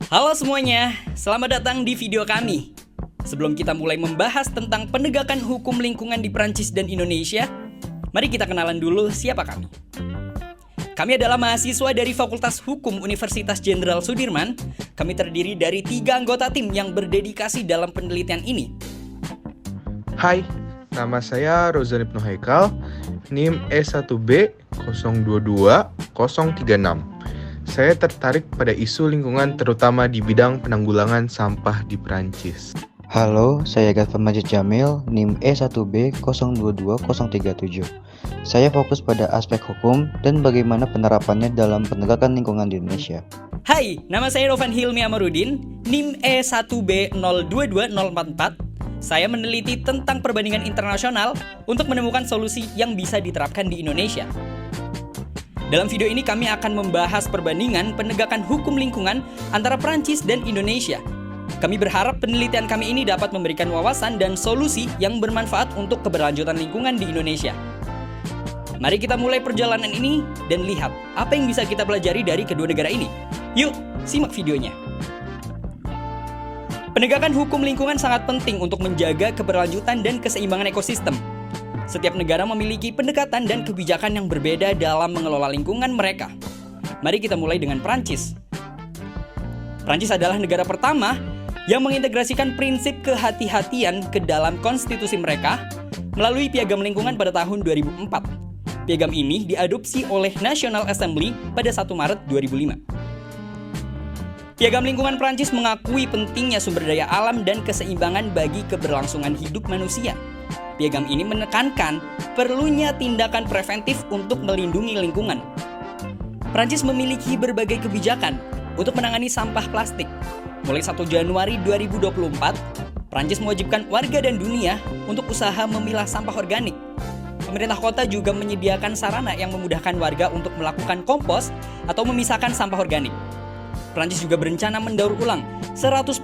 Halo semuanya, selamat datang di video kami. Sebelum kita mulai membahas tentang penegakan hukum lingkungan di Prancis dan Indonesia, mari kita kenalan dulu siapa kami. Kami adalah mahasiswa dari Fakultas Hukum Universitas Jenderal Sudirman. Kami terdiri dari 3 anggota tim yang berdedikasi dalam penelitian ini. Hai, nama saya Rozan Ibnu Haikal, NIM E1B 022036. Saya tertarik pada isu lingkungan terutama di bidang penanggulangan sampah di Prancis. Halo, saya Gafar Majid Jamil, NIM E1B 022037. Saya fokus pada aspek hukum dan bagaimana penerapannya dalam penegakan lingkungan di Indonesia. Hai, nama saya Rovan Hilmi Amarudin, NIM E1B 022044. Saya meneliti tentang perbandingan internasional untuk menemukan solusi yang bisa diterapkan di Indonesia. Dalam video ini kami akan membahas perbandingan penegakan hukum lingkungan antara Prancis dan Indonesia. Kami berharap penelitian kami ini dapat memberikan wawasan dan solusi yang bermanfaat untuk keberlanjutan lingkungan di Indonesia. Mari kita mulai perjalanan ini dan lihat apa yang bisa kita pelajari dari kedua negara ini. Yuk, simak videonya. Penegakan hukum lingkungan sangat penting untuk menjaga keberlanjutan dan keseimbangan ekosistem. Setiap negara memiliki pendekatan dan kebijakan yang berbeda dalam mengelola lingkungan mereka. Mari kita mulai dengan Prancis. Prancis adalah negara pertama yang mengintegrasikan prinsip kehati-hatian ke dalam konstitusi mereka melalui Piagam Lingkungan pada tahun 2004. Piagam ini diadopsi oleh National Assembly pada 1 Maret 2005. Piagam Lingkungan Prancis mengakui pentingnya sumber daya alam dan keseimbangan bagi keberlangsungan hidup manusia. Piagam ini menekankan perlunya tindakan preventif untuk melindungi lingkungan. Prancis memiliki berbagai kebijakan untuk menangani sampah plastik. Mulai 1 Januari 2024, Prancis mewajibkan warga dan dunia untuk usaha memilah sampah organik. Pemerintah kota juga menyediakan sarana yang memudahkan warga untuk melakukan kompos atau memisahkan sampah organik. Prancis juga berencana mendaur ulang 100%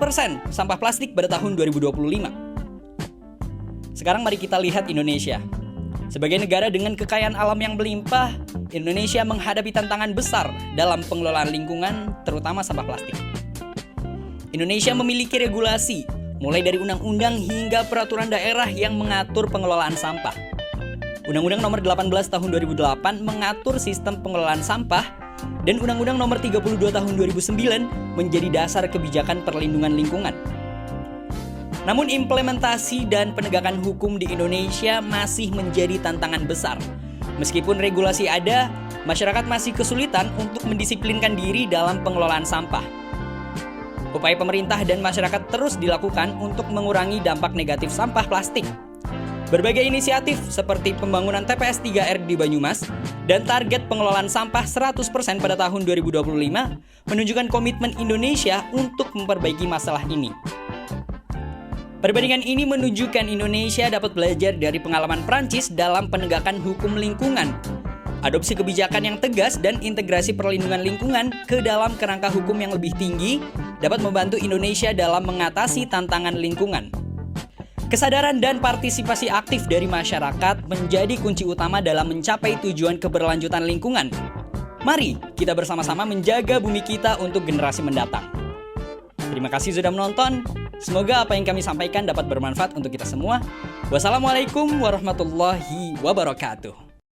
sampah plastik pada tahun 2025. Sekarang mari kita lihat Indonesia. Sebagai negara dengan kekayaan alam yang melimpah, Indonesia menghadapi tantangan besar dalam pengelolaan lingkungan, terutama sampah plastik. Indonesia memiliki regulasi, mulai dari undang-undang hingga peraturan daerah yang mengatur pengelolaan sampah. Undang-Undang Nomor 18 Tahun 2008 mengatur sistem pengelolaan sampah, dan Undang-Undang Nomor 32 Tahun 2009 menjadi dasar kebijakan perlindungan lingkungan. Namun implementasi dan penegakan hukum di Indonesia masih menjadi tantangan besar. Meskipun regulasi ada, masyarakat masih kesulitan untuk mendisiplinkan diri dalam pengelolaan sampah. Upaya pemerintah dan masyarakat terus dilakukan untuk mengurangi dampak negatif sampah plastik. Berbagai inisiatif seperti pembangunan TPS 3R di Banyumas dan target pengelolaan sampah 100% pada tahun 2025 menunjukkan komitmen Indonesia untuk memperbaiki masalah ini. Perbandingan ini menunjukkan Indonesia dapat belajar dari pengalaman Prancis dalam penegakan hukum lingkungan. Adopsi kebijakan yang tegas dan integrasi perlindungan lingkungan ke dalam kerangka hukum yang lebih tinggi dapat membantu Indonesia dalam mengatasi tantangan lingkungan. Kesadaran dan partisipasi aktif dari masyarakat menjadi kunci utama dalam mencapai tujuan keberlanjutan lingkungan. Mari kita bersama-sama menjaga bumi kita untuk generasi mendatang. Terima kasih sudah menonton. Semoga apa yang kami sampaikan dapat bermanfaat untuk kita semua. Wassalamualaikum warahmatullahi wabarakatuh.